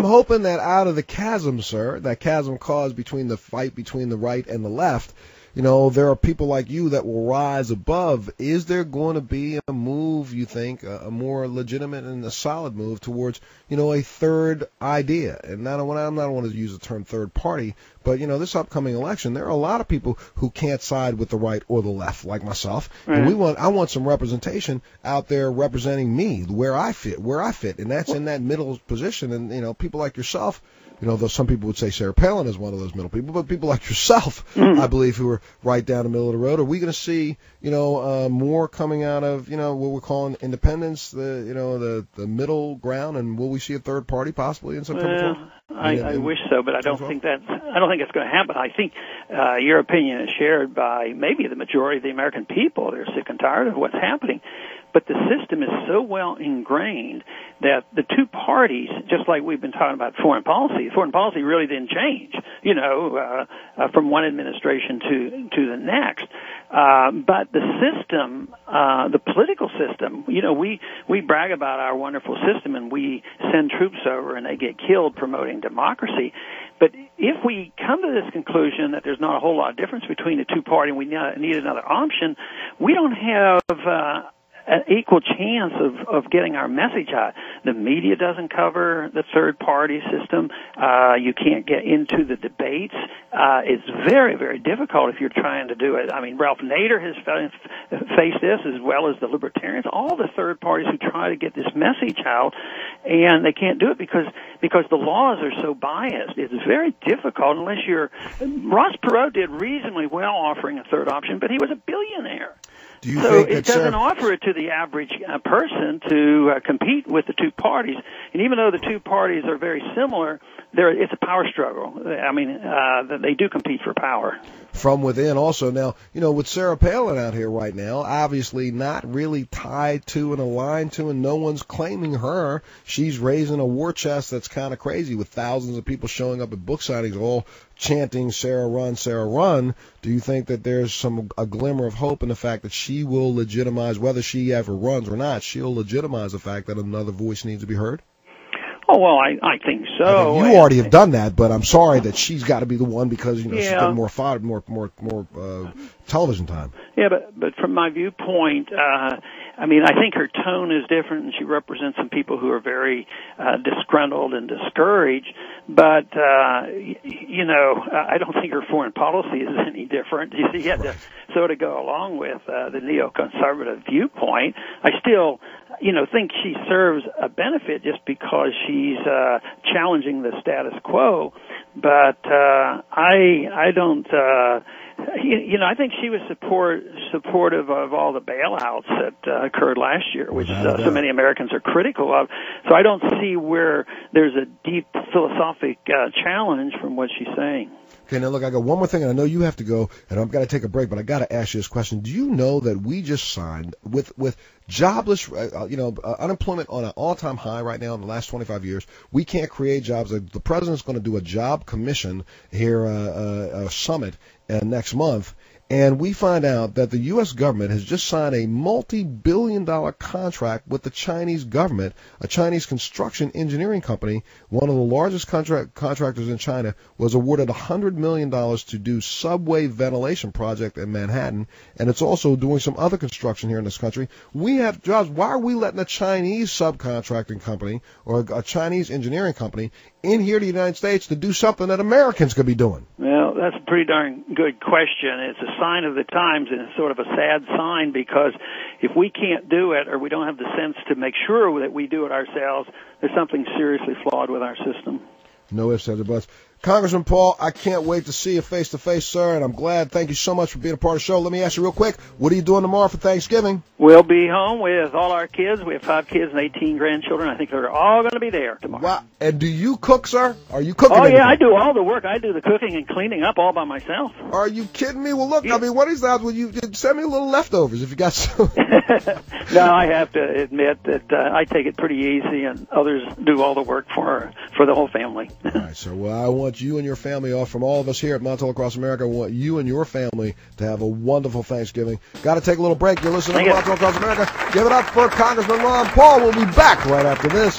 I'm hoping that out of the chasm, sir, that chasm caused between the fight between the right and the left, there are people like you that will rise above. Is there going to be a move, you think, a more legitimate and a solid move towards, a third idea? And I'm not want to use the term third party, but, this upcoming election, there are a lot of people who can't side with the right or the left, like myself. Right. And I want some representation out there representing me, where I fit. And that's in that middle position. And, people like yourself, though some people would say Sarah Palin is one of those middle people, but people like yourself, I believe, who are right down the middle of the road. Are we going to see, more coming out of, what we're calling independence, the middle ground, and will we see a third party possibly in September 12th? I wish so, but I don't think it's going to happen. I think your opinion is shared by maybe the majority of the American people. They're sick and tired of what's happening. But the system is so well ingrained that the two parties, just like we've been talking about foreign policy really didn't change, from one administration to the next. But the system, the political system, we brag about our wonderful system and we send troops over and they get killed promoting democracy. But if we come to this conclusion that there's not a whole lot of difference between the two parties and we need another option, we don't have an equal chance of getting our message out. The media doesn't cover the third party system. You can't get into the debates. It's very, very difficult if you're trying to do it. I mean, Ralph Nader has faced this as well as the libertarians, all the third parties who try to get this message out, and they can't do it because the laws are so biased. It's very difficult unless Ross Perot did reasonably well offering a third option, but he was a billionaire. So it doesn't offer it to the average person to compete with the two parties. And even though the two parties are very similar, it's a power struggle. I mean, they do compete for power. From within also. Now, with Sarah Palin out here right now, obviously not really tied to and aligned to, and no one's claiming her. She's raising a war chest that's kind of crazy with thousands of people showing up at book signings all chanting Sarah run, Sarah run. Do you think that there's a glimmer of hope in the fact that she will legitimize, whether she ever runs or not, she'll legitimize the fact that another voice needs to be heard? Oh, well, I think so. You already have done that, but I'm sorry that she's got to be the one because, she's getting more fodder, more television time. Yeah, but from my viewpoint, I think her tone is different, and she represents some people who are very disgruntled and discouraged. But, I don't think her foreign policy is any different. You see, to sort of go along with the neoconservative viewpoint. I still, think she serves a benefit just because she's challenging the status quo. But I don't. I think she was supportive of all the bailouts that occurred last year, which so many Americans are critical of. So I don't see where there's a deep philosophic challenge from what she's saying. Okay, now look, I got one more thing, and I know you have to go, and I've got to take a break, but I got to ask you this question. Do you know that we just signed with jobless, unemployment on an all-time high right now in the last 25 years? We can't create jobs. The president's going to do a job commission here, a summit next month, and we find out that the U.S. government has just signed a multi-billion-dollar contract with the Chinese government, a Chinese construction engineering company. One of the largest contractors in China was awarded $100 million to do subway ventilation project in Manhattan, and it's also doing some other construction here in this country. We have jobs. Why are we letting a Chinese subcontracting company or a Chinese engineering company in here to the United States to do something that Americans could be doing? Well, that's a pretty darn good question. It's a sign of the times, and it's sort of a sad sign because if we can't do it or we don't have the sense to make sure that we do it ourselves, there's something seriously flawed with our system. No ifs, ands, or buts. Congressman Paul, I can't wait to see you face to face, sir, and I'm glad. Thank you so much for being a part of the show. Let me ask you real quick, what are you doing tomorrow for Thanksgiving? We'll be home with all our kids. We have 5 kids and 18 grandchildren. I think they're all going to be there tomorrow. Wow. And do you cook, sir? Are you cooking? Oh, yeah, I do all the work. I do the cooking and cleaning up all by myself. Are you kidding me? Well, look, yeah. One of these times will you send me a little leftovers if you got some. No, I have to admit that I take it pretty easy, and others do all the work for the whole family. All right, sir. Well, I want you and your family off from all of us here at Montel Across America. I want you and your family to have a wonderful Thanksgiving. Got to take a little break. You're listening to Montel Across America. Give it up for Congressman Ron Paul. We'll be back right after this.